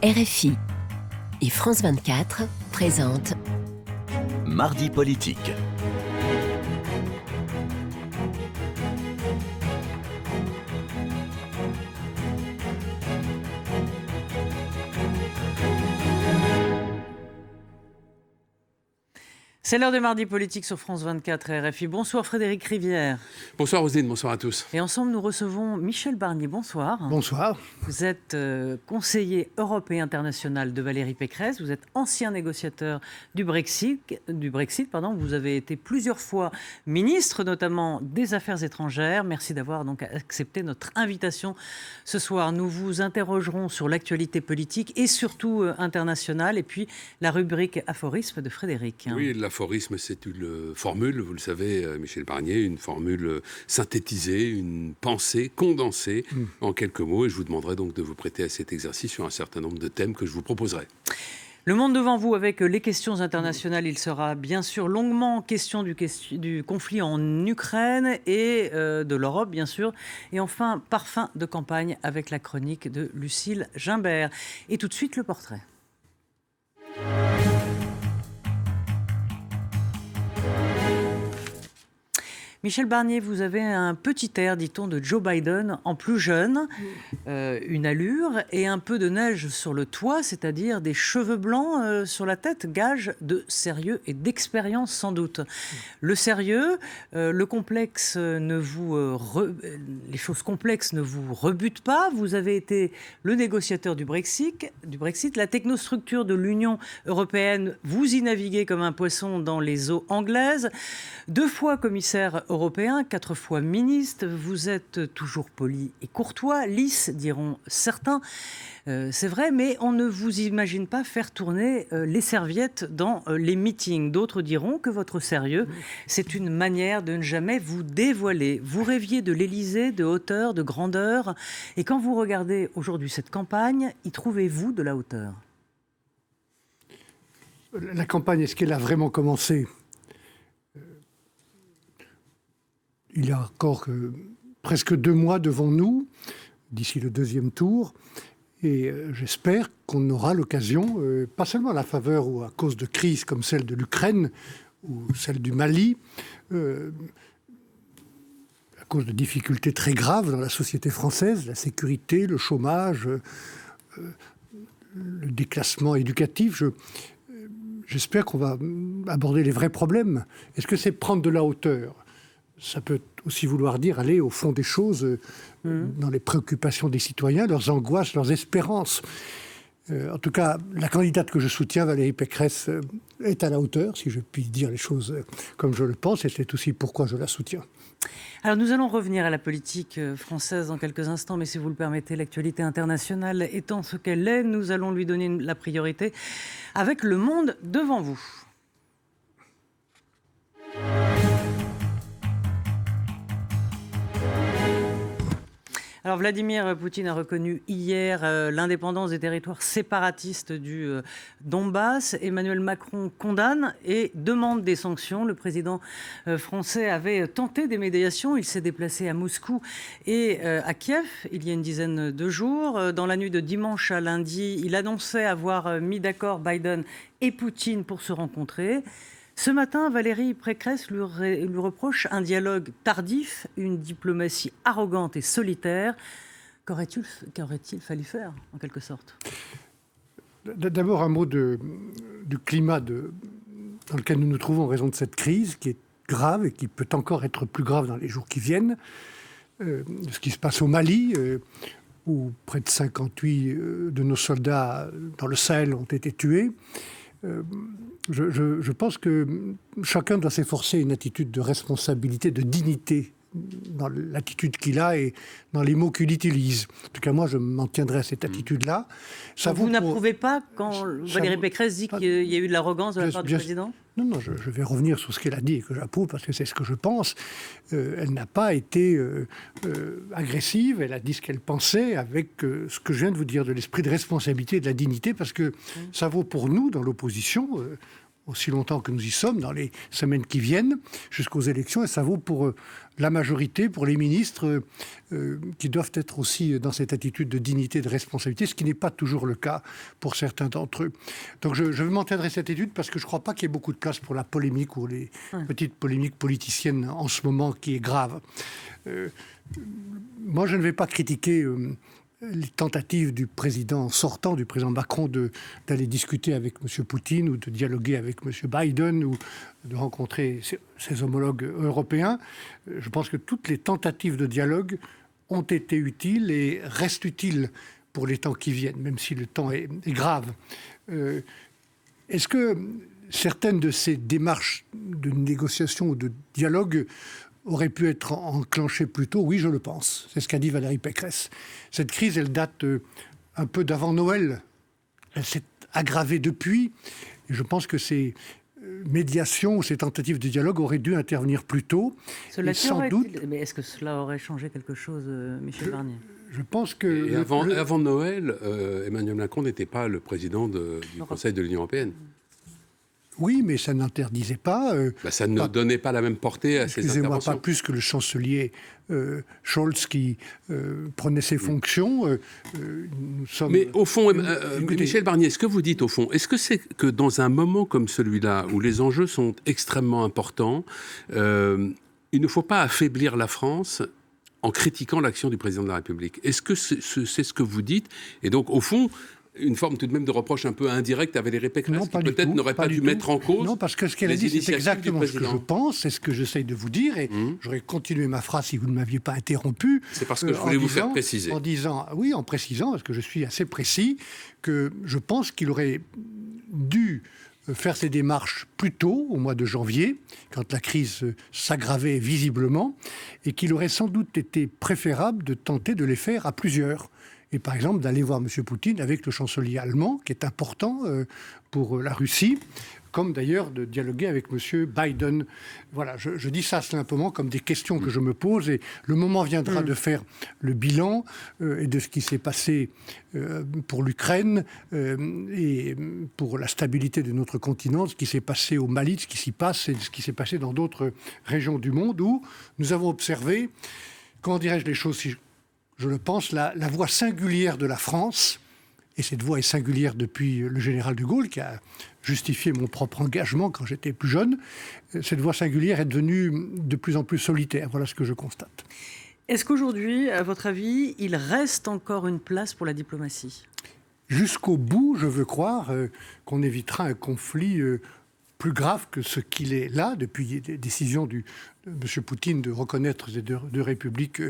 RFI et France 24 présentent Mardi politique. C'est l'heure de Mardi politique sur France 24 et RFI. Bonsoir Frédéric Rivière. Bonsoir Roselyne, bonsoir à tous. Et ensemble, nous recevons Michel Barnier. Bonsoir. Bonsoir. Vous êtes conseiller Europe et international de Valérie Pécresse. Vous êtes ancien négociateur du Brexit. Vous avez été plusieurs fois ministre, notamment des Affaires étrangères. Merci d'avoir donc accepté notre invitation ce soir. Nous vous interrogerons sur l'actualité politique et surtout internationale. Et puis la rubrique aphorisme de Frédéric. Oui, l'aphorisme, c'est une formule, vous le savez, Michel Barnier, une formule synthétisée, une pensée condensée en quelques mots. Et je vous demanderai donc de vous prêter à cet exercice sur un certain nombre de thèmes que je vous proposerai. Le monde devant vous avec les questions internationales. Il sera bien sûr longuement question du conflit en Ukraine et de l'Europe, bien sûr. Et enfin, parfum de campagne avec la chronique de Lucille Gimbert. Et tout de suite, le portrait. Michel Barnier, vous avez un petit air, dit-on, de Joe Biden en plus jeune, une allure et un peu de neige sur le toit, c'est-à-dire des cheveux blancs sur la tête, gage de sérieux et d'expérience sans doute. Le sérieux, le complexe les choses complexes ne vous rebutent pas. Vous avez été le négociateur du Brexit, la technostructure de l'Union européenne, vous y naviguez comme un poisson dans les eaux anglaises, 2 fois commissaire européen, 4 fois ministre, vous êtes toujours poli et courtois, lisse diront certains, c'est vrai, mais on ne vous imagine pas faire tourner les serviettes dans les meetings. D'autres diront que votre sérieux, c'est une manière de ne jamais vous dévoiler. Vous rêviez de l'Élysée, de hauteur, de grandeur, et quand vous regardez aujourd'hui cette campagne, y trouvez-vous de la hauteur ? La campagne, est-ce qu'elle a vraiment commencé ? Il y a encore presque 2 mois devant nous, d'ici le 2e tour, et j'espère qu'on aura l'occasion, pas seulement à la faveur ou à cause de crises comme celle de l'Ukraine ou celle du Mali, à cause de difficultés très graves dans la société française, la sécurité, le chômage, le déclassement éducatif, j'espère qu'on va aborder les vrais problèmes. Est-ce que c'est prendre de la hauteur ? Ça peut aussi vouloir dire aller au fond des choses, dans les préoccupations des citoyens, leurs angoisses, leurs espérances. En tout cas, la candidate que je soutiens, Valérie Pécresse, est à la hauteur, si je puis dire les choses comme je le pense, et c'est aussi pourquoi je la soutiens. Alors nous allons revenir à la politique française dans quelques instants, mais si vous le permettez, l'actualité internationale étant ce qu'elle est, nous allons lui donner la priorité avec le monde devant vous. Alors Vladimir Poutine a reconnu hier l'indépendance des territoires séparatistes du Donbass. Emmanuel Macron condamne et demande des sanctions. Le président français avait tenté des médiations. Il s'est déplacé à Moscou et à Kiev il y a une dizaine de jours. Dans la nuit de dimanche à lundi, il annonçait avoir mis d'accord Biden et Poutine pour se rencontrer. Ce matin, Valérie Pécresse lui reproche un dialogue tardif, une diplomatie arrogante et solitaire. Qu'aurait-il fallu faire, en quelque sorte ? D'abord, un mot du climat dans lequel nous nous trouvons en raison de cette crise, qui est grave et qui peut encore être plus grave dans les jours qui viennent. Ce qui se passe au Mali, où près de 58 de nos soldats dans le Sahel ont été tués. Je pense que chacun doit s'efforcer une attitude de responsabilité, de dignité dans l'attitude qu'il a et dans les mots qu'il utilise. En tout cas, moi, je m'en tiendrai à cette attitude-là. Vous n'approuvez pas quand Valérie Pécresse dit qu'il y a eu de l'arrogance de la part du président ? Non, je vais revenir sur ce qu'elle a dit et que j'approuve parce que c'est ce que je pense. Elle n'a pas été agressive, elle a dit ce qu'elle pensait avec ce que je viens de vous dire, de l'esprit de responsabilité et de la dignité, parce que ça vaut pour nous, dans l'opposition, aussi longtemps que nous y sommes, dans les semaines qui viennent, jusqu'aux élections, et ça vaut pour la majorité, pour les ministres, qui doivent être aussi dans cette attitude de dignité, de responsabilité, ce qui n'est pas toujours le cas pour certains d'entre eux. Donc je vais m'en tenir à cette étude parce que je ne crois pas qu'il y ait beaucoup de place pour la polémique ou les petites polémiques politiciennes en ce moment, qui est grave. Moi, je ne vais pas critiquer les tentatives du président sortant, du président Macron, d'aller discuter avec M. Poutine ou de dialoguer avec M. Biden ou de rencontrer ses homologues européens. Je pense que toutes les tentatives de dialogue ont été utiles et restent utiles pour les temps qui viennent, même si le temps est grave. Est-ce que certaines de ces démarches de négociation ou de dialogue aurait pu être enclenchée plus tôt? Oui, je le pense. C'est ce qu'a dit Valérie Pécresse. Cette crise, elle date un peu d'avant Noël. Elle s'est aggravée depuis. Et je pense que ces médiations, ces tentatives de dialogue auraient dû intervenir plus tôt. Cela sans doute. Mais est-ce que cela aurait changé quelque chose, Michel Barnier? Je pense que... Et avant Noël, Emmanuel Macron n'était pas le président du Conseil de l'Union européenne. Oui, mais ça n'interdisait pas... ça ne donnait pas la même portée à ces interventions. Excusez-moi, pas plus que le chancelier Scholz qui prenait ses fonctions. Nous sommes... Mais au fond, Michel Barnier, ce que vous dites au fond, est-ce que c'est que dans un moment comme celui-là, où les enjeux sont extrêmement importants, il ne faut pas affaiblir la France en critiquant l'action du président de la République? Est-ce que c'est ce que vous dites? Et donc, au fond, une forme tout de même de reproche un peu indirect à Valérie Pécresse, qui peut-être n'aurait pas dû mettre en cause. Non, parce que ce qu'elle a dit, c'est exactement ce que je pense, c'est ce que j'essaye de vous dire, et j'aurais continué ma phrase si vous ne m'aviez pas interrompu. C'est parce que je voulais vous faire préciser. En précisant, parce que je suis assez précis, que je pense qu'il aurait dû faire ces démarches plus tôt, au mois de janvier, quand la crise s'aggravait visiblement, et qu'il aurait sans doute été préférable de tenter de les faire à plusieurs. Et par exemple d'aller voir M. Poutine avec le chancelier allemand, qui est important pour la Russie, comme d'ailleurs de dialoguer avec M. Biden. Voilà, je dis ça simplement comme des questions que je me pose, et le moment viendra de faire le bilan et de ce qui s'est passé pour l'Ukraine et pour la stabilité de notre continent, ce qui s'est passé au Mali, ce qui s'y passe et ce qui s'est passé dans d'autres régions du monde où nous avons observé, comment dirais-je les choses, si je le pense, la voix singulière de la France, et cette voix est singulière depuis le général de Gaulle, qui a justifié mon propre engagement quand j'étais plus jeune. Cette voix singulière est devenue de plus en plus solitaire. Voilà ce que je constate. Est-ce qu'aujourd'hui, à votre avis, il reste encore une place pour la diplomatie? Jusqu'au bout, je veux croire qu'on évitera un conflit plus grave que ce qu'il est là, depuis les décisions de M. Poutine de reconnaître ces deux républiques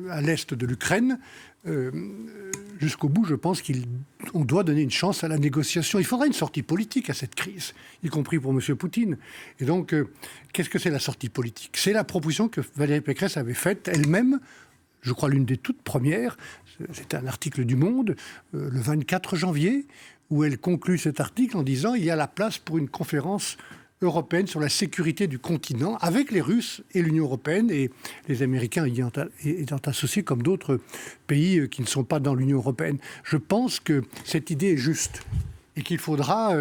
à l'est de l'Ukraine. Jusqu'au bout, je pense qu'on doit donner une chance à la négociation. Il faudra une sortie politique à cette crise, y compris pour M. Poutine. Et donc, qu'est-ce que c'est la sortie politique? C'est la proposition que Valérie Pécresse avait faite elle-même, je crois l'une des toutes premières. C'est un article du Monde, le 24 janvier, où elle conclut cet article en disant il y a la place pour une conférence européenne sur la sécurité du continent avec les Russes et l'Union européenne et les Américains étant associés comme d'autres pays qui ne sont pas dans l'Union européenne. Je pense que cette idée est juste et qu'il faudra,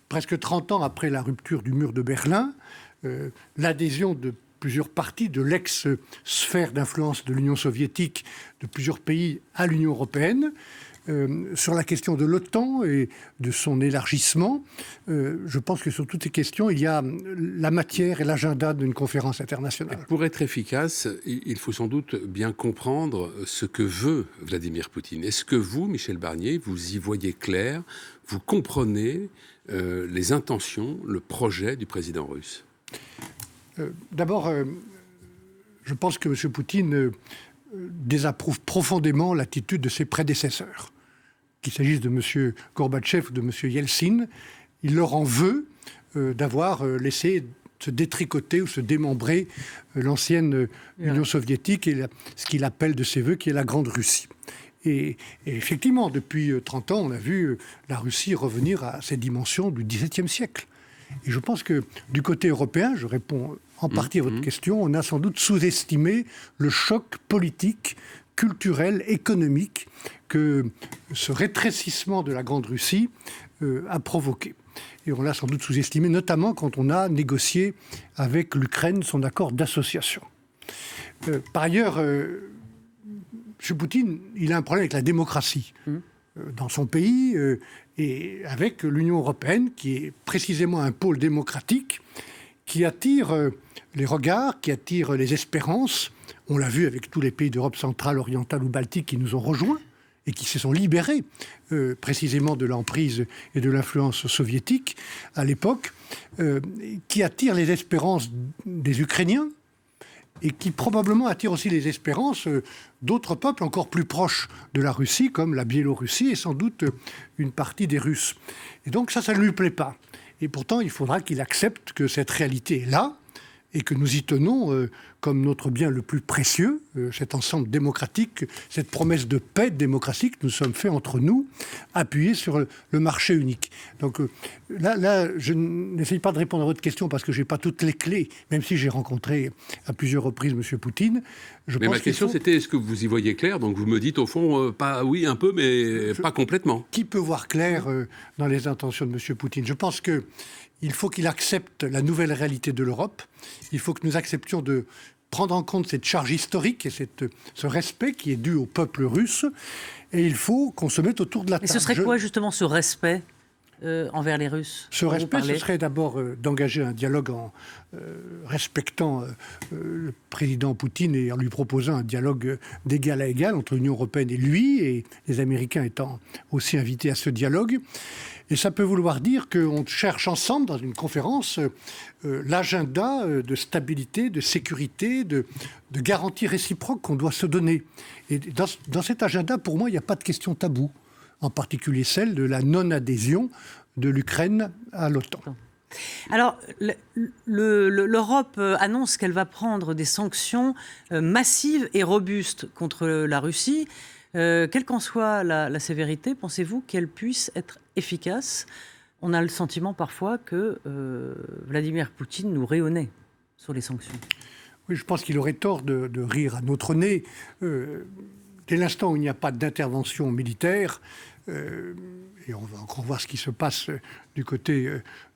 presque 30 ans après la rupture du mur de Berlin, l'adhésion de plusieurs parties de l'ex-sphère d'influence de l'Union soviétique, de plusieurs pays à l'Union européenne. Sur la question de l'OTAN et de son élargissement, je pense que sur toutes ces questions, il y a la matière et l'agenda d'une conférence internationale. Et pour être efficace, il faut sans doute bien comprendre ce que veut Vladimir Poutine. Est-ce que vous, Michel Barnier, vous y voyez clair? Vous comprenez les intentions, le projet du président russe? D'abord, je pense que M. Poutine désapprouve profondément l'attitude de ses prédécesseurs. Qu'il s'agisse de M. Gorbatchev ou de M. Yeltsin, il leur en veut d'avoir laissé se détricoter ou se démembrer l'ancienne Union soviétique et ce qu'il appelle de ses voeux, qui est la Grande Russie. Et effectivement, depuis 30 ans, on a vu la Russie revenir à ses dimensions du XVIIe siècle. Et je pense que du côté européen, je réponds en partie à votre question, on a sans doute sous-estimé le choc politique, culturel, économique que ce rétrécissement de la Grande Russie a provoqué. Et on l'a sans doute sous-estimé, notamment quand on a négocié avec l'Ukraine son accord d'association. Par ailleurs, M. Poutine, il a un problème avec la démocratie dans son pays et avec l'Union européenne, qui est précisément un pôle démocratique qui attire les regards, qui attire les espérances. On l'a vu avec tous les pays d'Europe centrale, orientale ou baltique qui nous ont rejoints et qui se sont libérés précisément de l'emprise et de l'influence soviétique à l'époque, qui attire les espérances des Ukrainiens et qui probablement attire aussi les espérances d'autres peuples encore plus proches de la Russie, comme la Biélorussie et sans doute une partie des Russes. Et donc ça ne lui plaît pas. Et pourtant, il faudra qu'il accepte que cette réalité est là et que nous y tenons comme notre bien le plus précieux, cet ensemble démocratique, cette promesse de paix démocratique que nous sommes faits entre nous, appuyée sur le marché unique. Donc là, je n'essaye pas de répondre à votre question parce que je n'ai pas toutes les clés, même si j'ai rencontré à plusieurs reprises M. Poutine. Mais ma question, c'était, est-ce que vous y voyez clair? Donc vous me dites, au fond, pas oui, un peu, mais pas complètement. Qui peut voir clair dans les intentions de M. Poutine? Je pense qu'il faut qu'il accepte la nouvelle réalité de l'Europe. Il faut que nous acceptions de prendre en compte cette charge historique et ce respect qui est dû au peuple russe. Et il faut qu'on se mette autour de la table. Et ce serait quoi, justement, ce respect envers les Russes? Ce respect, ce serait d'abord d'engager un dialogue en respectant le président Poutine et en lui proposant un dialogue d'égal à égal entre l'Union européenne et lui, et les Américains étant aussi invités à ce dialogue. Et ça peut vouloir dire qu'on cherche ensemble, dans une conférence, l'agenda de stabilité, de sécurité, de garantie réciproque qu'on doit se donner. Et dans cet agenda, pour moi, il n'y a pas de question taboue, en particulier celle de la non-adhésion de l'Ukraine à l'OTAN. Alors, l'Europe annonce qu'elle va prendre des sanctions massives et robustes contre la Russie. Quelle qu'en soit la sévérité, pensez-vous qu'elle puisse être efficace? On a le sentiment parfois que Vladimir Poutine nous rayonnait sur les sanctions. Oui, je pense qu'il aurait tort de rire à notre nez. Dès l'instant où il n'y a pas d'intervention militaire, et on va encore voir ce qui se passe du côté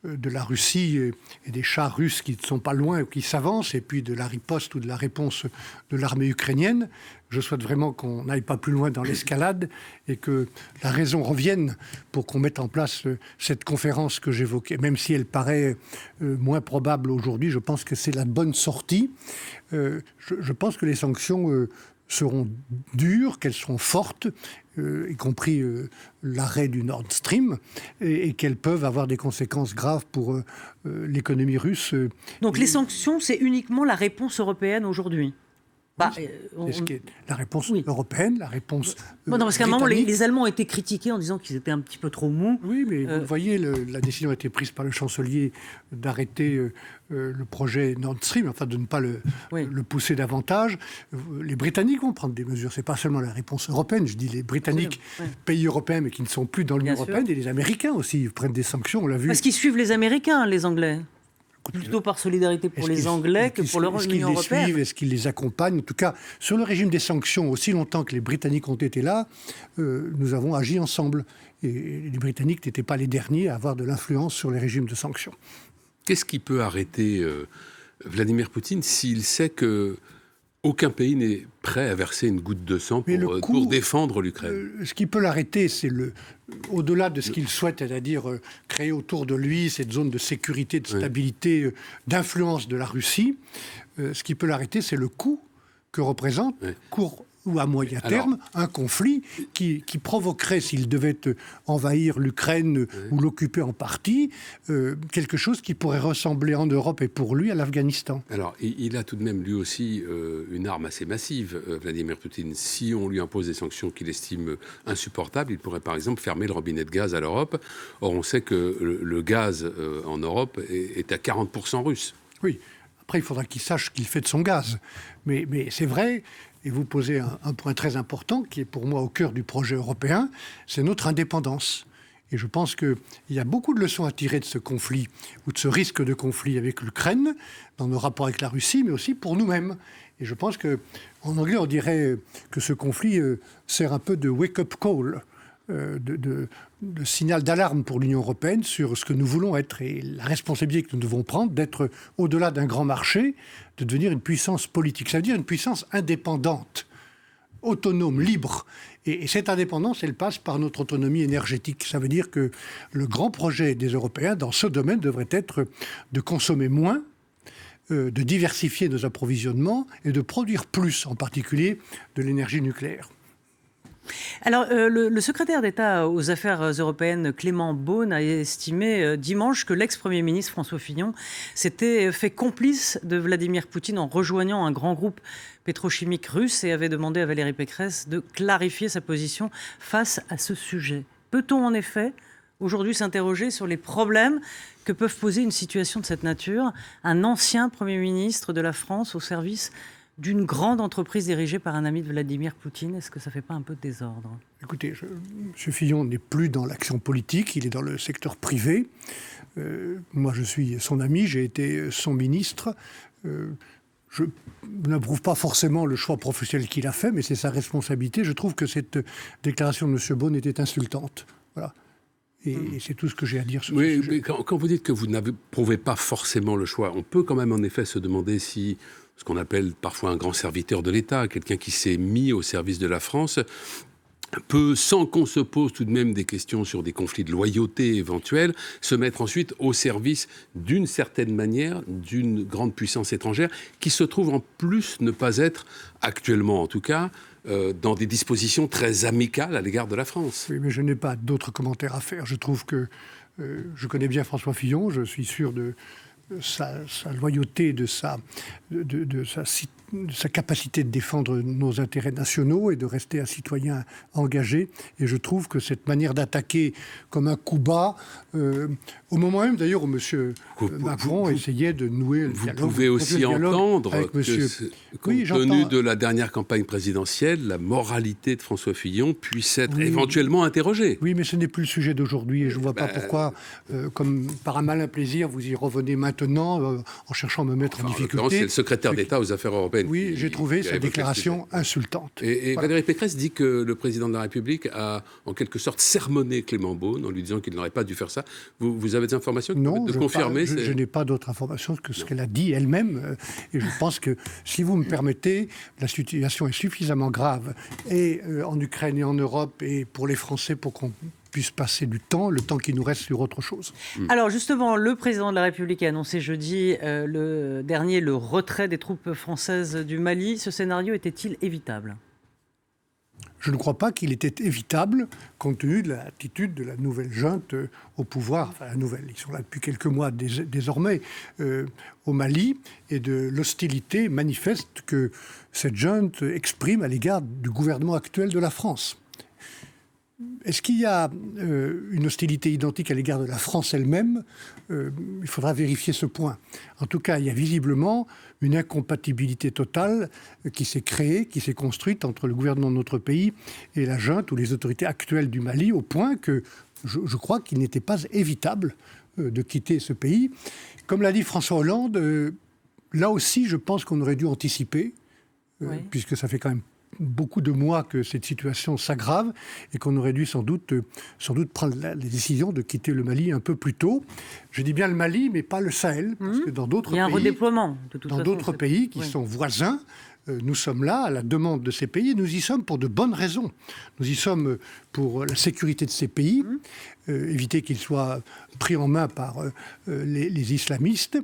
de la Russie et des chars russes qui ne sont pas loin ou qui s'avancent, et puis de la riposte ou de la réponse de l'armée ukrainienne. Je souhaite vraiment qu'on n'aille pas plus loin dans l'escalade et que la raison revienne pour qu'on mette en place cette conférence que j'évoquais. Même si elle paraît moins probable aujourd'hui, je pense que c'est la bonne sortie. Je pense que les sanctions seront dures, qu'elles seront fortes, y compris l'arrêt du Nord Stream, et qu'elles peuvent avoir des conséquences graves pour l'économie russe. Donc les sanctions, c'est uniquement la réponse européenne aujourd'hui? C'est ce qui est la réponse européenne, la réponse non, parce qu'à un moment, les Allemands ont été critiqués en disant qu'ils étaient un petit peu trop mous. Oui, mais vous voyez, la décision a été prise par le chancelier d'arrêter le projet Nord Stream, enfin de ne pas le pousser davantage. Les Britanniques vont prendre des mesures. Ce n'est pas seulement la réponse européenne. Je dis les Britanniques, pays européens, mais qui ne sont plus dans l'Union européenne, et les Américains aussi prennent des sanctions, on l'a vu. Parce qu'ils suivent les Américains, les Anglais. Plutôt par solidarité pour les Anglais que pour l'Union européenne. Est-ce qu'ils les suivent? Est-ce qu'ils les accompagnent? En tout cas, sur le régime des sanctions, aussi longtemps que les Britanniques ont été là, nous avons agi ensemble. Et les Britanniques n'étaient pas les derniers à avoir de l'influence sur les régimes de sanctions. Qu'est-ce qui peut arrêter Vladimir Poutine s'il sait que aucun pays n'est prêt à verser une goutte de sang pour défendre l'Ukraine? Ce qui peut l'arrêter, c'est au-delà de ce qu'il souhaite, c'est-à-dire créer autour de lui cette zone de sécurité, de stabilité, d'influence de la Russie. Ce qui peut l'arrêter, c'est le coût que représente, court ou à moyen terme, un conflit qui provoquerait, s'il devait envahir l'Ukraine ou l'occuper en partie, quelque chose qui pourrait ressembler en Europe et pour lui à l'Afghanistan. Alors, il a tout de même lui aussi une arme assez massive, Vladimir Poutine. Si on lui impose des sanctions qu'il estime insupportables, il pourrait par exemple fermer le robinet de gaz à l'Europe. Or, on sait que le gaz en Europe est à 40% russe. Oui. Après, il faudra qu'il sache qu'il fait de son gaz. Mais c'est vrai, et vous posez un point très important qui est pour moi au cœur du projet européen, c'est notre indépendance. Et je pense qu'il y a beaucoup de leçons à tirer de ce conflit ou de ce risque de conflit avec l'Ukraine, dans nos rapports avec la Russie, mais aussi pour nous-mêmes. Et je pense qu'en anglais, on dirait que ce conflit sert un peu de wake-up call de signal d'alarme pour l'Union européenne sur ce que nous voulons être et la responsabilité que nous devons prendre d'être au-delà d'un grand marché, de devenir une puissance politique. Ça veut dire une puissance indépendante, autonome, libre. Et cette indépendance, elle passe par notre autonomie énergétique. Ça veut dire que le grand projet des Européens dans ce domaine devrait être de consommer moins, de diversifier nos approvisionnements et de produire plus, en particulier de l'énergie nucléaire. Alors, le secrétaire d'État aux Affaires européennes, Clément Beaune, a estimé dimanche que l'ex-premier ministre François Fillon s'était fait complice de Vladimir Poutine en rejoignant un grand groupe pétrochimique russe et avait demandé à Valérie Pécresse de clarifier sa position face à ce sujet. Peut-on en effet aujourd'hui s'interroger sur les problèmes que peuvent poser une situation de cette nature, un ancien Premier ministre de la France au service d'une grande entreprise dirigée par un ami de Vladimir Poutine? Est-ce que ça ne fait pas un peu de désordre? Écoutez, M. Fillon n'est plus dans l'action politique, il est dans le secteur privé. Moi, je suis son ami, j'ai été son ministre. Je n'approuve pas forcément le choix professionnel qu'il a fait, mais c'est sa responsabilité. Je trouve que cette déclaration de M. Beaune était insultante. Voilà. Et c'est tout ce que j'ai à dire sur ce sujet. Mais quand vous dites que vous n'approuvez pas forcément le choix, on peut quand même en effet se demander si ce qu'on appelle parfois un grand serviteur de l'État, quelqu'un qui s'est mis au service de la France, peut, sans qu'on se pose tout de même des questions sur des conflits de loyauté éventuels, se mettre ensuite au service d'une certaine manière d'une grande puissance étrangère qui se trouve en plus ne pas être, actuellement en tout cas, dans des dispositions très amicales à l'égard de la France. Oui, mais je n'ai pas d'autres commentaires à faire. Je trouve que je connais bien François Fillon, je suis sûr de sa loyauté, de sa capacité de défendre nos intérêts nationaux et de rester un citoyen engagé. Et je trouve que cette manière d'attaquer comme un coup bas, au moment même d'ailleurs où M. Macron essayait de nouer le dialogue. Vous pouvez aussi entendre que, compte tenu de la dernière campagne présidentielle, la moralité de François Fillon puisse être éventuellement interrogée. Oui, mais ce n'est plus le sujet d'aujourd'hui et je ne vois pas pourquoi, comme par un malin plaisir, vous y revenez maintenant en cherchant à me mettre en difficulté. C'est le secrétaire d'État aux Affaires européennes. Oui, j'ai trouvé sa déclaration insultante. Et voilà. Valérie Pécresse dit que le président de la République a en quelque sorte sermonné Clément Beaune en lui disant qu'il n'aurait pas dû faire ça. Vous avez des informations de confirmer je n'ai pas d'autres informations que ce qu'elle a dit elle-même. Et je pense que, si vous me permettez, la situation est suffisamment grave, et en Ukraine et en Europe, et pour les Français, pour qu'on puisse passer le temps qui nous reste sur autre chose. Alors justement, le président de la République a annoncé jeudi le retrait des troupes françaises du Mali. Ce scénario était-il évitable ? Je ne crois pas qu'il était évitable, compte tenu de l'attitude de la nouvelle junte au pouvoir, enfin la nouvelle, ils sont là depuis quelques mois désormais, au Mali, et de l'hostilité manifeste que cette junte exprime à l'égard du gouvernement actuel de la France. Est-ce qu'il y a une hostilité identique à l'égard de la France elle-même ? Il faudra vérifier ce point. En tout cas, il y a visiblement une incompatibilité totale qui s'est créée, qui s'est construite entre le gouvernement de notre pays et la junte ou les autorités actuelles du Mali, au point que je crois qu'il n'était pas évitable de quitter ce pays. Comme l'a dit François Hollande, là aussi, je pense qu'on aurait dû anticiper, puisque ça fait quand même beaucoup de mois que cette situation s'aggrave et qu'on aurait dû sans doute prendre la décision de quitter le Mali un peu plus tôt. Je dis bien le Mali, mais pas le Sahel, parce que dans d'autres pays, il y a un redéploiement, de toute façon, d'autres pays qui sont voisins, nous sommes là à la demande de ces pays et nous y sommes pour de bonnes raisons. Nous y sommes pour la sécurité de ces pays, éviter qu'ils soient pris en main par les islamistes,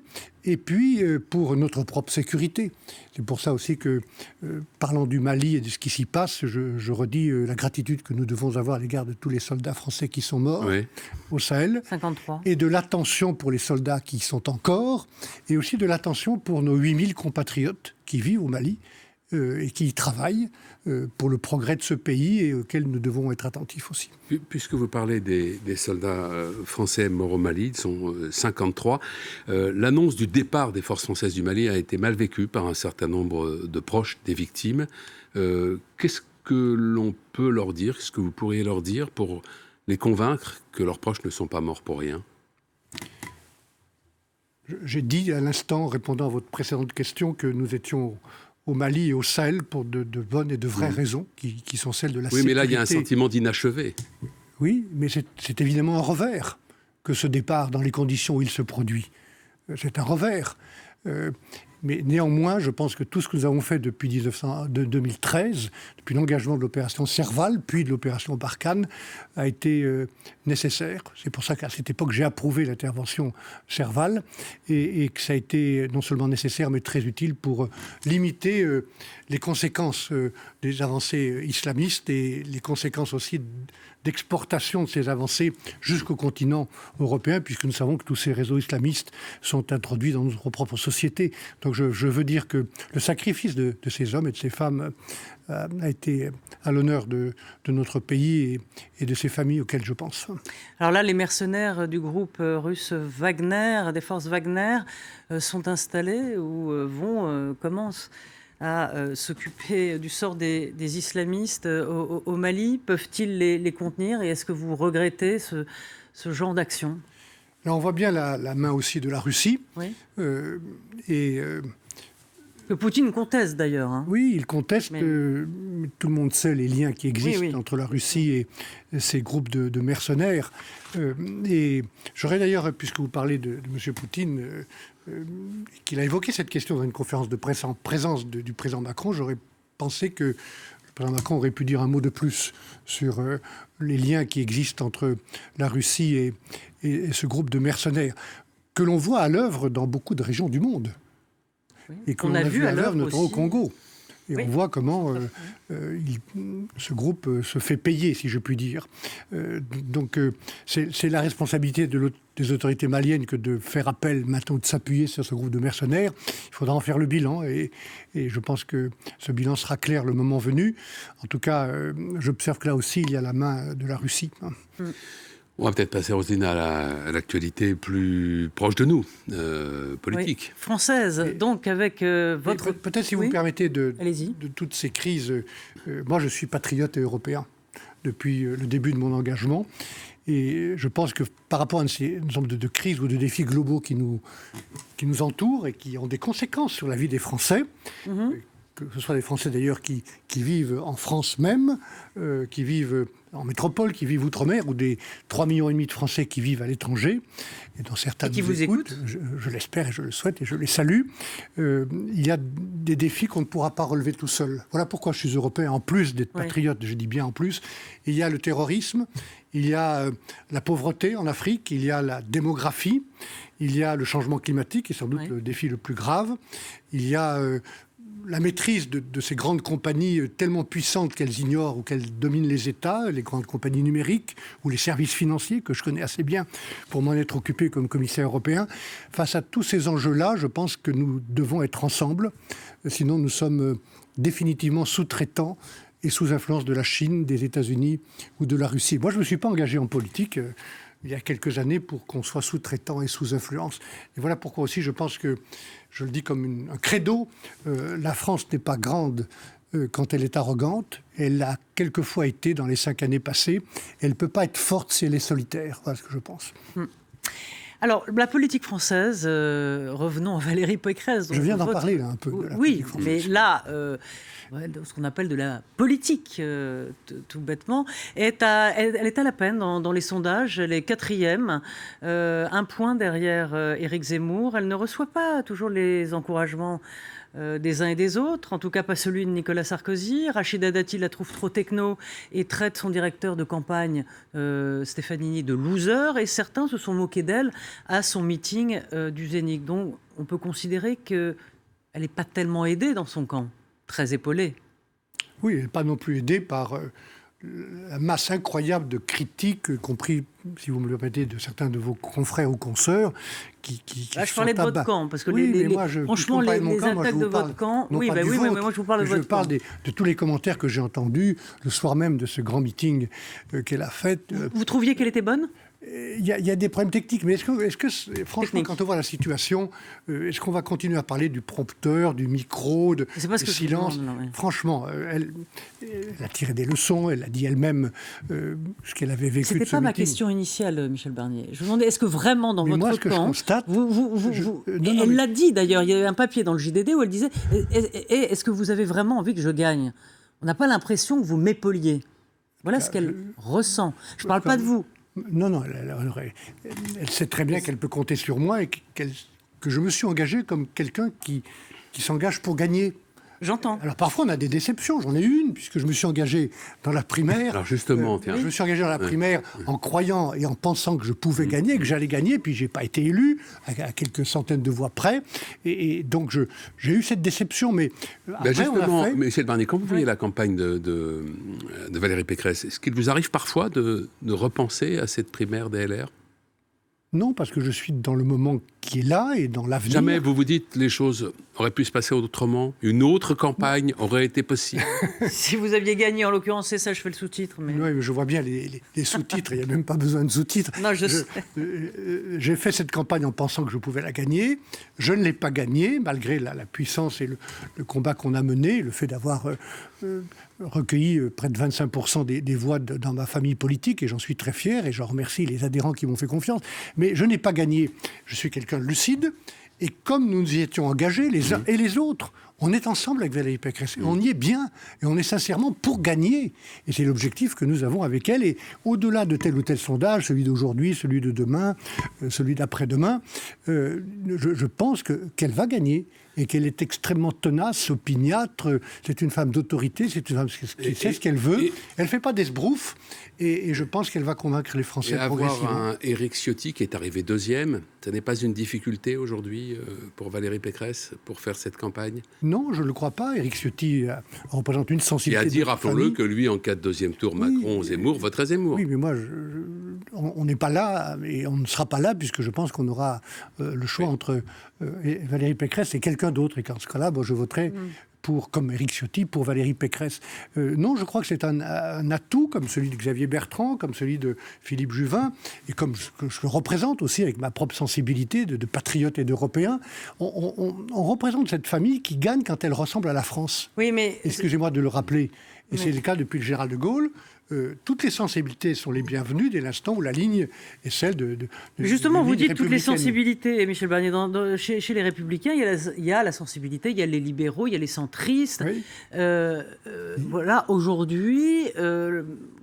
et puis pour notre propre sécurité. C'est pour ça aussi que, parlant du Mali et de ce qui s'y passe, je redis la gratitude que nous devons avoir à l'égard de tous les soldats français qui sont morts au Sahel, 53. Et de l'attention pour les soldats qui sont encore, et aussi de l'attention pour nos 8000 compatriotes qui vivent au Mali et qui y travaillent pour le progrès de ce pays et auquel nous devons être attentifs aussi. Puisque vous parlez des soldats français morts au Mali, ils sont 53, l'annonce du départ des forces françaises du Mali a été mal vécue par un certain nombre de proches des victimes. Qu'est-ce que l'on peut leur dire, qu'est-ce que vous pourriez leur dire pour les convaincre que leurs proches ne sont pas morts pour rien ? J'ai dit à l'instant, répondant à votre précédente question, que nous étions au Mali et au Sahel pour de bonnes et de vraies raisons, qui sont celles de la sécurité. Oui, mais là, il y a un sentiment d'inachevé. Oui, mais c'est évidemment un revers que ce départ dans les conditions où il se produit. C'est un revers. Mais néanmoins, je pense que tout ce que nous avons fait depuis 2013, depuis l'engagement de l'opération Serval, puis de l'opération Barkhane, a été nécessaire. C'est pour ça qu'à cette époque, j'ai approuvé l'intervention Serval et que ça a été non seulement nécessaire, mais très utile pour limiter les conséquences des avancées islamistes et les conséquences aussi d'exportation de ces avancées jusqu'au continent européen, puisque nous savons que tous ces réseaux islamistes sont introduits dans notre propre société. Donc je veux dire que le sacrifice de ces hommes et de ces femmes a été à l'honneur de notre pays et de ses familles auxquelles je pense. Alors là, les mercenaires du groupe russe Wagner, des forces Wagner, sont installés ou commencent à s'occuper du sort des islamistes au Mali. Peuvent-ils les contenir et est-ce que vous regrettez ce genre d'action ? Là, on voit bien la main aussi de la Russie. Oui. Que Poutine conteste d'ailleurs. Hein. Oui, il conteste. Tout le monde sait les liens qui existent entre la Russie et ces groupes de mercenaires. Et j'aurais d'ailleurs, puisque vous parlez de M. Poutine, qu'il a évoqué cette question dans une conférence de presse en présence du président Macron, j'aurais pensé que le président Macron aurait pu dire un mot de plus sur les liens qui existent entre la Russie et ce groupe de mercenaires, que l'on voit à l'œuvre dans beaucoup de régions du monde. Oui. Et qu'on a vu à l'œuvre notamment au Congo. Et on voit comment ce groupe se fait payer, si je puis dire. Donc c'est la responsabilité des autorités maliennes que de faire appel maintenant, de s'appuyer sur ce groupe de mercenaires. Il faudra en faire le bilan et je pense que ce bilan sera clair le moment venu. En tout cas, j'observe que là aussi, il y a la main de la Russie. On va peut-être passer, Roselyne, à l'actualité plus proche de nous, politique. Oui, française, donc avec votre... Peut-être, si vous me permettez, de toutes ces crises. Moi, je suis patriote et européen depuis le début de mon engagement. Et je pense que par rapport à un nombre de crises ou de défis globaux qui nous entourent et qui ont des conséquences sur la vie des Français, que ce soit des Français d'ailleurs qui vivent en France même, qui vivent en métropole, qui vivent outre-mer, ou des 3,5 millions de Français qui vivent à l'étranger, et dont certains qui vous écoutent. Je l'espère et je le souhaite et je les salue. Il y a des défis qu'on ne pourra pas relever tout seul. Voilà pourquoi je suis européen, en plus d'être patriote, je dis bien en plus. Il y a le terrorisme, il y a la pauvreté en Afrique, il y a la démographie, il y a le changement climatique, qui est sans doute le défi le plus grave. Il y a la maîtrise de ces grandes compagnies tellement puissantes qu'elles ignorent ou qu'elles dominent les États, les grandes compagnies numériques ou les services financiers, que je connais assez bien pour m'en être occupé comme commissaire européen. Face à tous ces enjeux-là, je pense que nous devons être ensemble, sinon nous sommes définitivement sous-traitants et sous influence de la Chine, des États-Unis ou de la Russie. Moi, je ne me suis pas engagé en politique il y a quelques années pour qu'on soit sous-traitant et sous influence. Et voilà pourquoi aussi je pense que, je le dis comme un credo, la France n'est pas grande quand elle est arrogante. Elle l'a quelquefois été dans les 5 années passées. Elle ne peut pas être forte si elle est solitaire. Voilà ce que je pense. Alors, la politique française, revenons à Valérie Pécresse. Je viens d'en parler là, un peu. De la politique française. Mais là... ce qu'on appelle de la politique, tout bêtement, elle est à la peine dans les sondages, elle est 4e, un point derrière Éric Zemmour. Elle ne reçoit pas toujours les encouragements des uns et des autres, en tout cas pas celui de Nicolas Sarkozy. Rachida Dati la trouve trop techno et traite son directeur de campagne, Stefanini, de loser, et certains se sont moqués d'elle à son meeting du Zénith. Donc on peut considérer qu'elle n'est pas tellement aidée dans son camp. Très épaulée. Oui, elle n'est pas non plus aidée par la masse incroyable de critiques, y compris, si vous me le permettez, de certains de vos confrères ou consoeurs qui là, je parlais de votre camp, parce que franchement, les attaques de votre camp... Oui, mais moi je vous parle de votre camp. Je parle de tous les commentaires que j'ai entendus le soir même de ce grand meeting qu'elle a fait. Vous trouviez qu'elle était bonne ? Il y a des problèmes techniques, mais est-ce que franchement, Technique. quand on voit la situation, est-ce qu'on va continuer à parler du prompteur, du micro, C'est pas ce du que je vous silence? demande, non, oui. Franchement, elle a tiré des leçons, elle a dit elle-même ce qu'elle avait vécu de C'était ce pas ma meeting. question initiale, Michel Barnier. Je vous demandais, est-ce que vraiment dans Mais moi, votre ce que je camp, constate, non, non, elle mais- l'a dit d'ailleurs, il y avait un papier dans le JDD où elle disait, est-ce que vous avez vraiment envie que je gagne? On n'a pas l'impression que vous m'époliez. Voilà ce qu'elle ressent. Je ne parle pas de vous. Non, elle sait très bien qu'elle peut compter sur moi et que je me suis engagé comme quelqu'un qui s'engage pour gagner. J'entends. Alors parfois on a des déceptions, j'en ai eu une puisque je me suis engagé dans la primaire. Alors justement, tiens. Je me suis engagé dans la primaire en croyant et en pensant que je pouvais gagner, que j'allais gagner, puis j'ai pas été élu à quelques centaines de voix près, et donc j'ai eu cette déception. Mais après, Justement, on a fait... Michel Barnier, quand vous voyez la campagne de Valérie Pécresse, est-ce qu'il vous arrive parfois de repenser à cette primaire des LR? Non, parce que je suis dans le moment qui est là et dans l'avenir. Jamais vous vous dites les choses auraient pu se passer autrement, une autre campagne aurait été possible. Si vous aviez gagné, en l'occurrence, c'est ça, je fais le sous-titre. Mais... Oui, mais je vois bien les sous-titres, il n'y a même pas besoin de sous-titres. Non, je sais. J'ai fait cette campagne en pensant que je pouvais la gagner. Je ne l'ai pas gagnée, malgré la puissance et le combat qu'on a mené, le fait d'avoir recueilli près de 25% des voix dans ma famille politique, et j'en suis très fier, et j'en remercie les adhérents qui m'ont fait confiance. Mais je n'ai pas gagné. Je suis quelqu'un de lucide, et comme nous nous y étions engagés, les uns et les autres, on est ensemble avec Valérie Pécresse. On y est bien, et on est sincèrement pour gagner. Et c'est l'objectif que nous avons avec elle. Et au-delà de tel ou tel sondage, celui d'aujourd'hui, celui de demain, celui d'après-demain, je pense qu'elle va gagner. Et qu'elle est extrêmement tenace, opiniâtre. C'est une femme d'autorité, c'est une femme qui sait ce qu'elle veut. Elle ne fait pas d'esbrouf. Et je pense qu'elle va convaincre les Français Et avoir progressivement. un Éric Ciotti qui est arrivé deuxième, ce n'est pas une difficulté aujourd'hui pour Valérie Pécresse pour faire cette campagne? Non, je ne le crois pas. Éric Ciotti représente une Et sensibilité. à dire, de rappelons-le, famille. que lui, en cas de deuxième tour, Oui. Macron, Zemmour, voterait Zemmour. Oui, mais moi, on n'est pas là, et on ne sera pas là, puisque je pense qu'on aura le choix entre Valérie Pécresse et quelqu'un d'autre. Et qu'en ce cas-là, je voterai comme Éric Ciotti, pour Valérie Pécresse. Non, je crois que c'est un atout, comme celui de Xavier Bertrand, comme celui de Philippe Juvin, et comme je le représente aussi avec ma propre sensibilité de patriote et d'Européen. On représente cette famille qui gagne quand elle ressemble à la France. Oui, mais... Excusez-moi de le rappeler. Et c'est le cas depuis le général de Gaulle. Toutes les sensibilités sont les bienvenues dès l'instant où la ligne est celle de Justement, vous ligne dites toutes les républicaine. sensibilités, Michel Barnier. Chez les Républicains, il y a la sensibilité, il y a les libéraux, il y a les centristes. Oui. Voilà, aujourd'hui,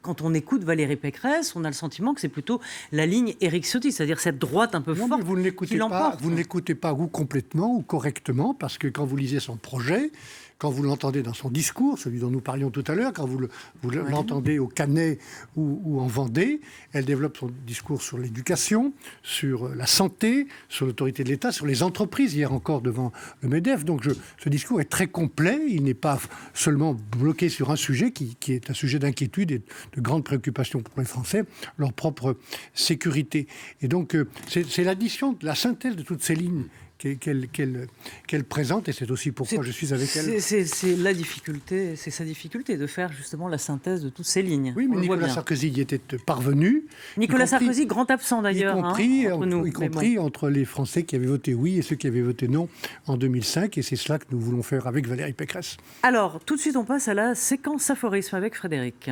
quand on écoute Valérie Pécresse, on a le sentiment que c'est plutôt la ligne Éric Ciotti, c'est-à-dire cette droite un peu Non, forte mais vous ne l'écoutez qui pas, l'emporte. vous ne l'écoutez pas ou complètement ou correctement, parce que quand vous lisez son projet, quand vous l'entendez dans son discours, celui dont nous parlions tout à l'heure, quand vous l'entendez au Canet ou en Vendée, elle développe son discours sur l'éducation, sur la santé, sur l'autorité de l'État, sur les entreprises, hier encore devant le MEDEF. Donc ce discours est très complet, il n'est pas seulement bloqué sur un sujet qui est un sujet d'inquiétude et de grande préoccupation pour les Français, leur propre sécurité. Et donc c'est l'addition, la synthèse de toutes ces lignes qu'elle présente, et c'est aussi pourquoi je suis avec elle. C'est la difficulté, c'est sa difficulté de faire justement la synthèse de toutes ces lignes. Oui, mais On le voit Nicolas bien. Sarkozy y était parvenu. Nicolas y compris- Sarkozy, grand absent d'ailleurs, y compris, entre nous. y Mais compris bon. entre les Français qui avaient voté oui et ceux qui avaient voté non en 2005, et c'est cela que nous voulons faire avec Valérie Pécresse. Alors, tout de suite, on passe à la séquence aphorisme avec Frédéric.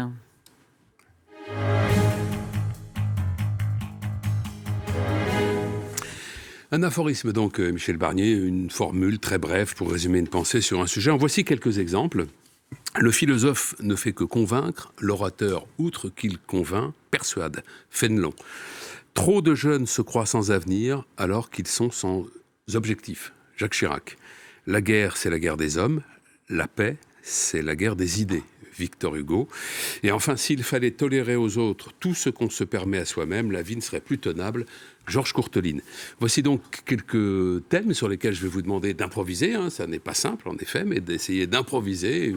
Un aphorisme donc, Michel Barnier, une formule très brève pour résumer une pensée sur un sujet. En voici quelques exemples. Le philosophe ne fait que convaincre, l'orateur, outre qu'il convainc, persuade. Fénelon. Trop de jeunes se croient sans avenir alors qu'ils sont sans objectif. Jacques Chirac. La guerre, c'est la guerre des hommes. La paix, c'est la guerre des idées. Victor Hugo. Et enfin, s'il fallait tolérer aux autres tout ce qu'on se permet à soi-même, la vie ne serait plus tenable. Georges Courteline. Voici donc quelques thèmes sur lesquels je vais vous demander d'improviser. Ça n'est pas simple, en effet, mais d'essayer d'improviser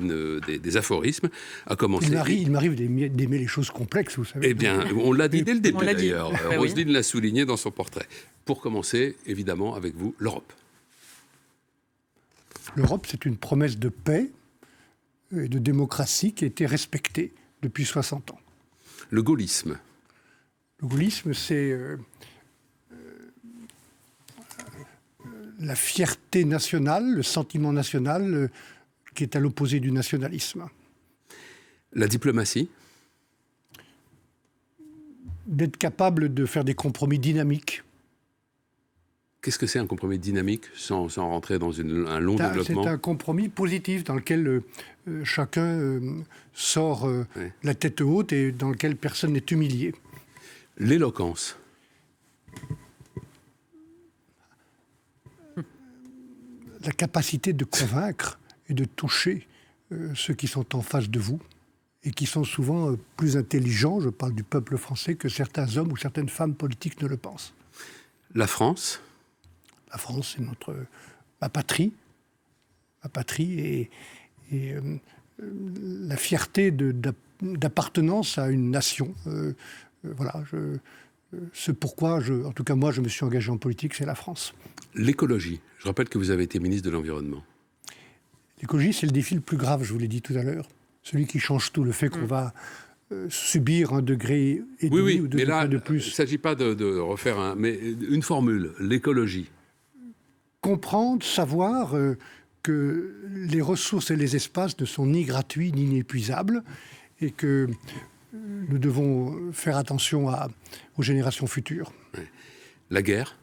des aphorismes, à commencer. Il m'arrive d'aimer les choses complexes, vous savez. Eh bien, on l'a dit dès le début, On l'a dit. d'ailleurs. Ben oui. Roselyne l'a souligné dans son portrait. Pour commencer, évidemment, avec vous, l'Europe. L'Europe, c'est une promesse de paix et de démocratie qui a été respectée depuis 60 ans. Le gaullisme. Le gaullisme, c'est la fierté nationale, le sentiment national qui est à l'opposé du nationalisme. La diplomatie? D'être capable de faire des compromis dynamiques. Qu'est-ce que c'est un compromis dynamique, sans rentrer dans un long développement? C'est un compromis positif dans lequel chacun sort la tête haute et dans lequel personne n'est humilié. L'éloquence? La capacité de convaincre et de toucher ceux qui sont en face de vous et qui sont souvent plus intelligents, je parle du peuple français, que certains hommes ou certaines femmes politiques ne le pensent. La France? La France, c'est ma patrie. Ma patrie et la fierté d'appartenance à une nation. Voilà, ce pourquoi, en tout cas moi, je me suis engagé en politique, c'est la France. L'écologie. Je rappelle que vous avez été ministre de l'Environnement. L'écologie, c'est le défi le plus grave, je vous l'ai dit tout à l'heure. Celui qui change tout, le fait qu'on va subir 1,5 degré ou 2 degrés de plus. Il ne s'agit pas de refaire mais une formule, l'écologie. Comprendre, savoir que les ressources et les espaces ne sont ni gratuits ni inépuisables et que nous devons faire attention aux générations futures. Ouais. La guerre?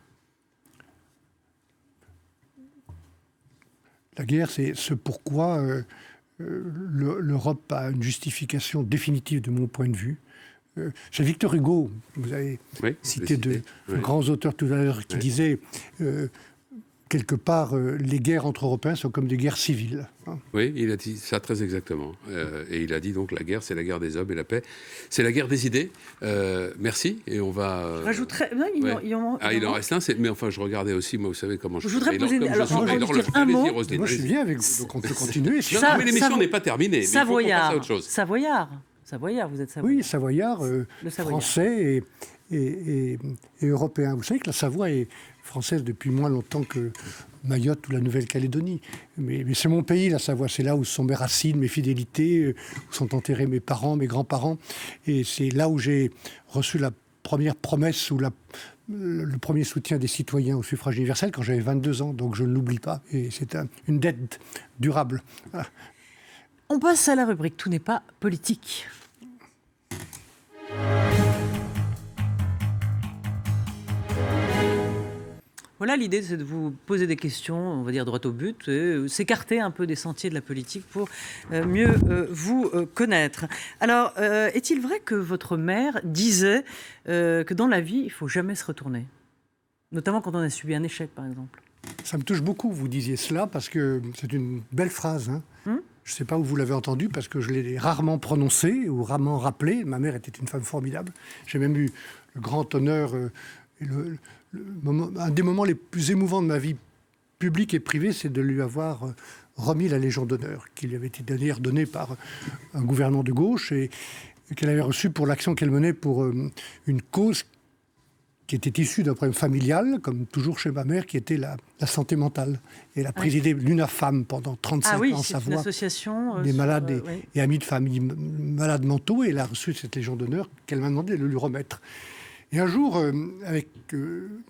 La guerre, c'est ce pourquoi l'Europe a une justification définitive de mon point de vue. Chez Victor Hugo, vous avez cité de grands auteurs tout à l'heure qui disaient quelque part, les guerres entre Européens sont comme des guerres civiles. Hein. Oui, il a dit ça très exactement. Et il a dit donc la guerre, c'est la guerre des hommes et la paix, c'est la guerre des idées. Merci. Et on va... Je rajouterais... Non, il en reste un, mais enfin, je regardais aussi, moi, vous savez comment je... Je voudrais poser... Alors, moi, je suis bien avec vous, donc on peut continuer. Mais l'émission n'est pas terminée. Savoyard. Mais il faut qu'on passe à autre chose. Savoyard, vous êtes Savoyard. Oui, Savoyard, français et européen. Vous savez que la Savoie est française depuis moins longtemps que Mayotte ou la Nouvelle-Calédonie. Mais c'est mon pays, la Savoie. C'est là où sont mes racines, mes fidélités, où sont enterrés mes parents, mes grands-parents. Et c'est là où j'ai reçu la première promesse ou le premier soutien des citoyens au suffrage universel quand j'avais 22 ans. Donc je ne l'oublie pas. Et c'est une dette durable. Voilà. On passe à la rubrique « Tout n'est pas politique ». Voilà, l'idée, c'est de vous poser des questions, on va dire droit au but, et s'écarter un peu des sentiers de la politique pour mieux vous connaître. Alors, est-il vrai que votre mère disait que dans la vie, il ne faut jamais se retourner? Notamment quand on a subi un échec, par exemple. Ça me touche beaucoup, vous disiez cela, parce que c'est une belle phrase. Hein. Je ne sais pas où vous l'avez entendue, parce que je l'ai rarement prononcée ou rarement rappelée. Ma mère était une femme formidable. J'ai même eu le grand honneur... un des moments les plus émouvants de ma vie publique et privée, c'est de lui avoir remis la Légion d'honneur, qui lui avait été d'ailleurs donnée par un gouvernement de gauche et qu'elle avait reçue pour l'action qu'elle menait pour une cause qui était issue d'un problème familial, comme toujours chez ma mère, qui était la santé mentale. Et elle a présidé l'UNAFAM pendant 35 ans en Savoie. Une association des malades et amis de famille malades mentaux. Et elle a reçu cette Légion d'honneur qu'elle m'a demandé de lui remettre. Et un jour, avec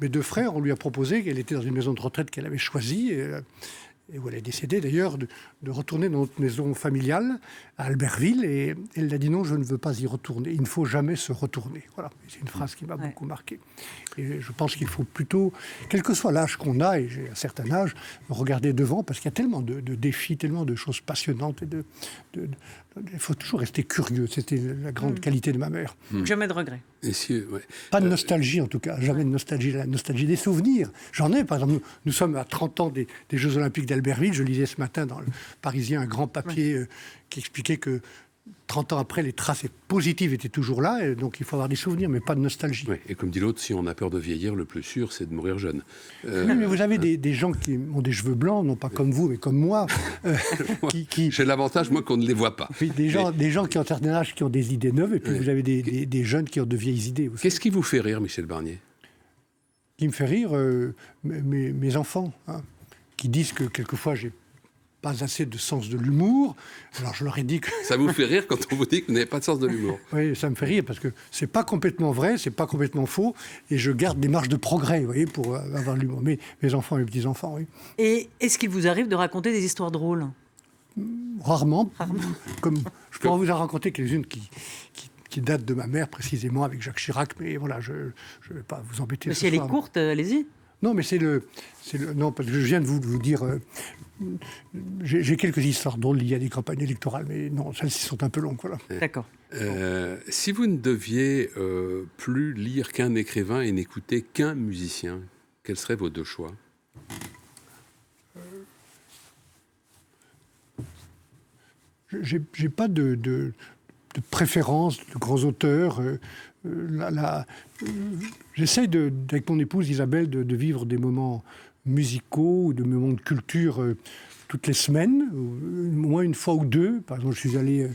mes 2 frères, on lui a proposé, qu'elle était dans une maison de retraite qu'elle avait choisie, et où elle est décédée d'ailleurs, de retourner dans notre maison familiale à Albertville. Et elle a dit non, je ne veux pas y retourner. Il ne faut jamais se retourner. Voilà, c'est une phrase qui m'a beaucoup marqué. Et je pense qu'il faut plutôt, quel que soit l'âge qu'on a, et j'ai un certain âge, regarder devant, parce qu'il y a tellement de défis, tellement de choses passionnantes. Il faut toujours rester curieux. C'était la grande qualité de ma mère. Jamais de regret. Pas de nostalgie, en tout cas. Jamais de nostalgie. La nostalgie des souvenirs. J'en ai, par exemple, nous sommes à 30 ans des Jeux Olympiques d'Albertville. Je lisais ce matin dans le Parisien un grand papier qui expliquait que 30 ans après, les traces positives étaient toujours là, et donc il faut avoir des souvenirs, mais pas de nostalgie. Oui, et comme dit l'autre, si on a peur de vieillir, le plus sûr, c'est de mourir jeune. Oui, mais vous avez des gens qui ont des cheveux blancs, non pas comme vous, mais comme moi. J'ai l'avantage, moi, qu'on ne les voit pas. Oui, des gens qui ont un certain âge, qui ont des idées neuves, et puis vous avez des jeunes qui ont de vieilles idées. Qu'est-ce qui vous fait rire, Michel Barnier? Qui me fait rire, mes enfants, hein, qui disent que quelquefois j'ai pas assez de sens de l'humour. Alors je leur ai dit que... Ça vous fait rire quand on vous dit que vous n'avez pas de sens de l'humour. Oui, ça me fait rire parce que c'est pas complètement vrai, c'est pas complètement faux, et je garde des marges de progrès, vous voyez, pour avoir de l'humour. Mes enfants et mes petits-enfants, oui. Et est-ce qu'il vous arrive de raconter des histoires drôles ? Rarement. Comme je pourrais vous en raconter quelques-unes qui datent de ma mère, précisément, avec Jacques Chirac, mais voilà, je ne vais pas vous embêter. Mais si elle est courte, allez-y. Non, mais non, parce que je viens de vous dire... j'ai quelques histoires drôles liées à des campagnes électorales, mais non, celles-ci sont un peu longues, voilà. D'accord. Si vous ne deviez plus lire qu'un écrivain et n'écouter qu'un musicien, quels seraient vos 2 choix ? J'ai pas de préférence de grands auteurs. J'essaye, avec mon épouse Isabelle, de vivre des moments musicaux ou de moments de culture toutes les semaines, au moins une fois ou 2. Par exemple, je suis allé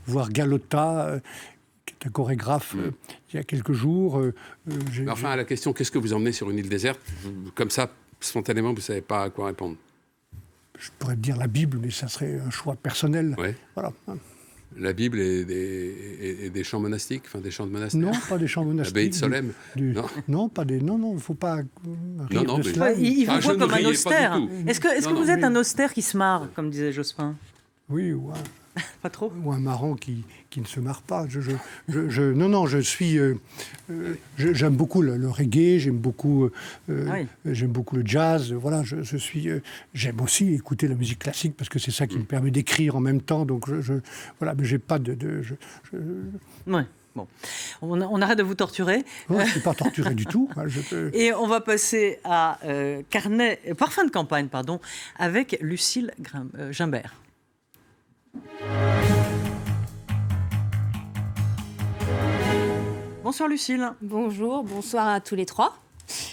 voir Galota, qui est un chorégraphe, il y a quelques jours. Enfin, à la question, qu'est-ce que vous emmenez sur une île déserte ? Comme ça, spontanément, vous ne savez pas à quoi répondre. Je pourrais dire la Bible, mais ça serait un choix personnel. Ouais. Voilà. La Bible et des chants monastiques, enfin des chants de monastère. Non, pas des chants monastiques. L'abbaye de Solesmes. Non, pas des. Non, il ne faut pas rire de mais... cela. Il vous voit comme un austère. Est-ce que vous êtes mais... un austère qui se marre, comme disait Jospin ? Oui, ou pas trop. Ou un marrant qui ne se marre pas. Non, je suis... j'aime beaucoup le reggae, j'aime beaucoup le jazz. Voilà, j'aime aussi écouter la musique classique parce que c'est ça qui me permet d'écrire en même temps. Donc, voilà, mais j'ai pas Ouais. Bon, on arrête de vous torturer. Non, je ne suis pas torturé du tout. Et on va passer à Parfum de campagne, pardon, avec Lucille Gimbert. Bonsoir Lucille. Bonjour, bonsoir à tous les 3.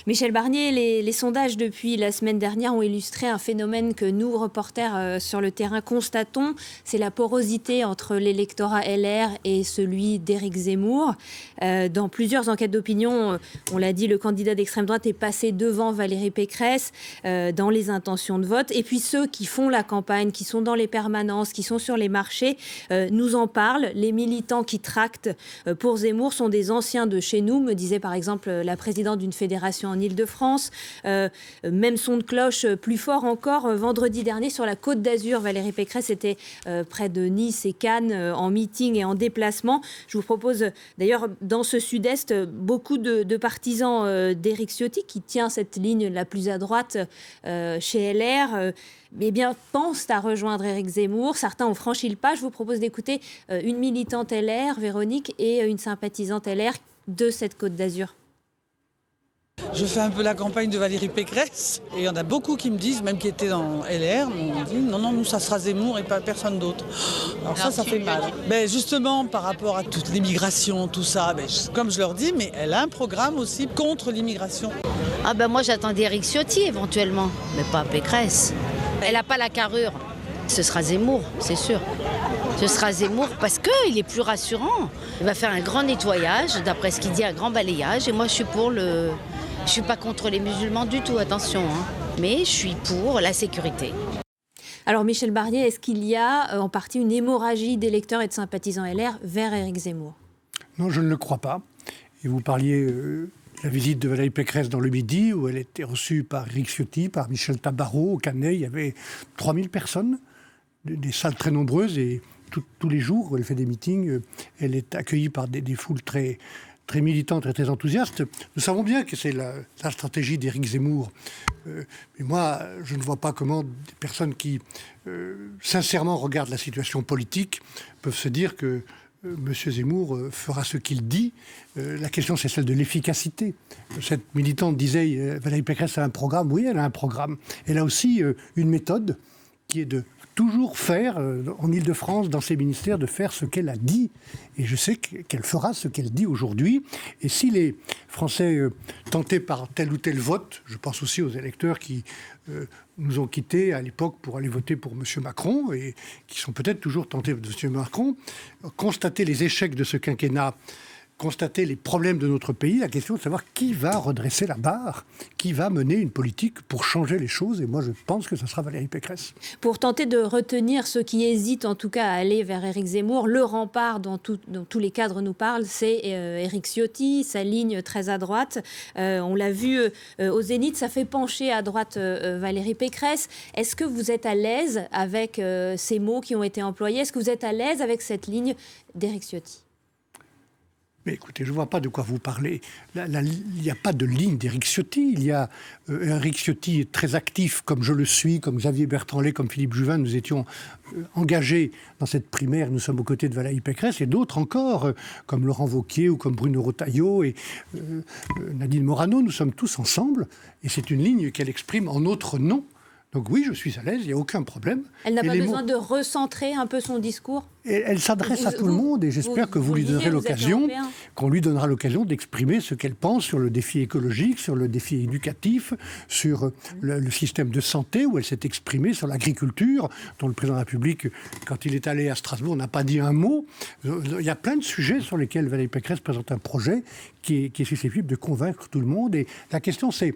Michel Barnier, les sondages depuis la semaine dernière ont illustré un phénomène que nous, reporters sur le terrain, constatons. C'est la porosité entre l'électorat LR et celui d'Éric Zemmour. Dans plusieurs enquêtes d'opinion, on l'a dit, le candidat d'extrême droite est passé devant Valérie Pécresse dans les intentions de vote. Et puis ceux qui font la campagne, qui sont dans les permanences, qui sont sur les marchés, nous en parlent. Les militants qui tractent pour Zemmour sont des anciens de chez nous, me disait par exemple la présidente d'une fédération en Île-de-France. Même son de cloche plus fort encore. Vendredi dernier, sur la Côte d'Azur, Valérie Pécresse était près de Nice et Cannes en meeting et en déplacement. Je vous propose d'ailleurs, dans ce sud-est, beaucoup de partisans d'Éric Ciotti, qui tient cette ligne la plus à droite chez LR, pensent à rejoindre Éric Zemmour. Certains ont franchi le pas. Je vous propose d'écouter une militante LR, Véronique, et une sympathisante LR de cette Côte d'Azur. Je fais un peu la campagne de Valérie Pécresse et il y en a beaucoup qui me disent, même qui étaient dans LR, on dit non, nous ça sera Zemmour et pas personne d'autre. Alors ça fait mal. Justement, par rapport à toute l'immigration, tout ça, comme je leur dis, mais elle a un programme aussi contre l'immigration. Moi j'attendais Éric Ciotti éventuellement, mais pas Pécresse. Elle n'a pas la carrure. Ce sera Zemmour, c'est sûr. Ce sera Zemmour parce qu'il est plus rassurant. Il va faire un grand nettoyage, d'après ce qu'il dit, un grand balayage. Et moi je suis pour le... Je ne suis pas contre les musulmans du tout, attention, mais je suis pour la sécurité. Alors Michel Barnier, est-ce qu'il y a en partie une hémorragie d'électeurs et de sympathisants LR vers Éric Zemmour ? Non, je ne le crois pas. Et vous parliez de la visite de Valérie Pécresse dans le Midi, où elle était reçue par Éric Ciotti, par Michel Tabarot, au Canet. Il y avait 3000 personnes, des salles très nombreuses, et tous les jours où elle fait des meetings, elle est accueillie par des foules très militante et très enthousiaste. Nous savons bien que c'est la stratégie d'Éric Zemmour. Mais moi, je ne vois pas comment des personnes qui, sincèrement, regardent la situation politique peuvent se dire que M. Zemmour fera ce qu'il dit. La question, c'est celle de l'efficacité. Cette militante disait, Valérie Pécresse a un programme. Oui, elle a un programme. Elle a aussi une méthode qui est de toujours faire, en Île-de-France, dans ses ministères, de faire ce qu'elle a dit. Et je sais qu'elle fera ce qu'elle dit aujourd'hui. Et si les Français, tentés par tel ou tel vote, je pense aussi aux électeurs qui nous ont quittés à l'époque pour aller voter pour M. Macron, et qui sont peut-être toujours tentés de M. Macron, constater les échecs de ce quinquennat constater les problèmes de notre pays. La question est de savoir qui va redresser la barre, qui va mener une politique pour changer les choses. Et moi, je pense que ce sera Valérie Pécresse. Pour tenter de retenir ceux qui hésitent, en tout cas, à aller vers Éric Zemmour, le rempart dont tous les cadres nous parlent, c'est Éric Ciotti, sa ligne très à droite. On l'a vu au Zénith, ça fait pencher à droite Valérie Pécresse. Est-ce que vous êtes à l'aise avec ces mots qui ont été employés? Est-ce que vous êtes à l'aise avec cette ligne d'Éric Ciotti? Mais écoutez, je ne vois pas de quoi vous parlez. Il n'y a pas de ligne d'Éric Ciotti. Il y a Éric Ciotti très actif, comme je le suis, comme Xavier Bertrand-Lay, comme Philippe Juvin. Nous étions engagés dans cette primaire. Nous sommes aux côtés de Valérie Pécresse et d'autres encore, comme Laurent Wauquiez ou comme Bruno Retailleau et Nadine Morano. Nous sommes tous ensemble et c'est une ligne qu'elle exprime en notre nom. Donc oui, je suis à l'aise, il n'y a aucun problème. Elle n'a pas besoin de recentrer un peu son discours? Elle s'adresse à tout le monde et j'espère que vous lui donnerez l'occasion, qu'on lui donnera l'occasion d'exprimer ce qu'elle pense sur le défi écologique, sur le défi éducatif, sur le système de santé, où elle s'est exprimée sur l'agriculture, dont le président de la République, quand il est allé à Strasbourg, n'a pas dit un mot. Il y a plein de sujets sur lesquels Valérie Pécresse présente un projet qui est susceptible de convaincre tout le monde. Et la question c'est,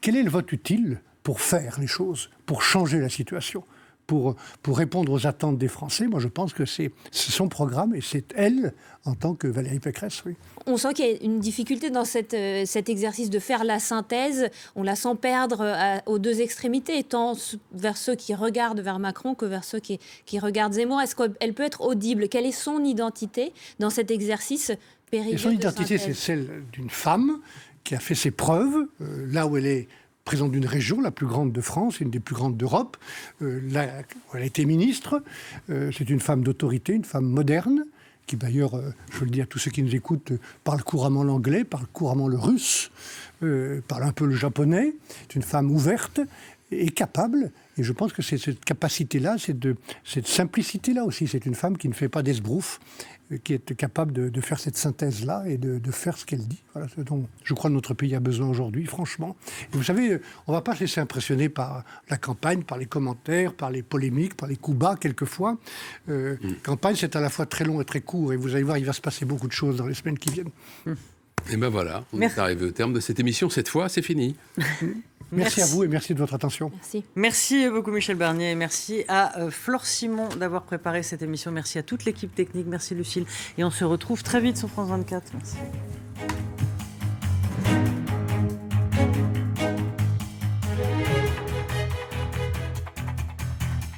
quel est le vote utile pour faire les choses, pour changer la situation, pour répondre aux attentes des Français? Moi, je pense que c'est son programme et c'est elle, en tant que Valérie Pécresse, oui. On sent qu'il y a une difficulté dans cet exercice de faire la synthèse. On la sent perdre aux deux extrémités, tant vers ceux qui regardent vers Macron que vers ceux qui regardent Zemmour. Est-ce qu'elle peut être audible? Quelle est son identité dans cet exercice périlleux de synthèse? Son identité, c'est celle d'une femme qui a fait ses preuves, là où elle est présidente d'une région, la plus grande de France, une des plus grandes d'Europe. Elle a été ministre. C'est une femme d'autorité, une femme moderne, qui d'ailleurs, je veux le dire à tous ceux qui nous écoutent, parle couramment l'anglais, parle couramment le russe, parle un peu le japonais. C'est une femme ouverte et capable. Et je pense que c'est cette capacité-là, cette simplicité-là aussi. C'est une femme qui ne fait pas d'esbrouf, qui est capable de faire cette synthèse-là et de faire ce qu'elle dit. Voilà ce dont je crois que notre pays a besoin aujourd'hui, franchement. Et vous savez, on ne va pas se laisser impressionner par la campagne, par les commentaires, par les polémiques, par les coups bas, quelquefois. Campagne, c'est à la fois très long et très court. Et vous allez voir, il va se passer beaucoup de choses dans les semaines qui viennent. Et ben voilà, on est arrivé au terme de cette émission. Cette fois, c'est fini. Merci à vous et merci de votre attention. Merci beaucoup Michel Barnier. Merci à Flore Simon d'avoir préparé cette émission. Merci à toute l'équipe technique. Merci Lucille. Et on se retrouve très vite sur France 24. Merci.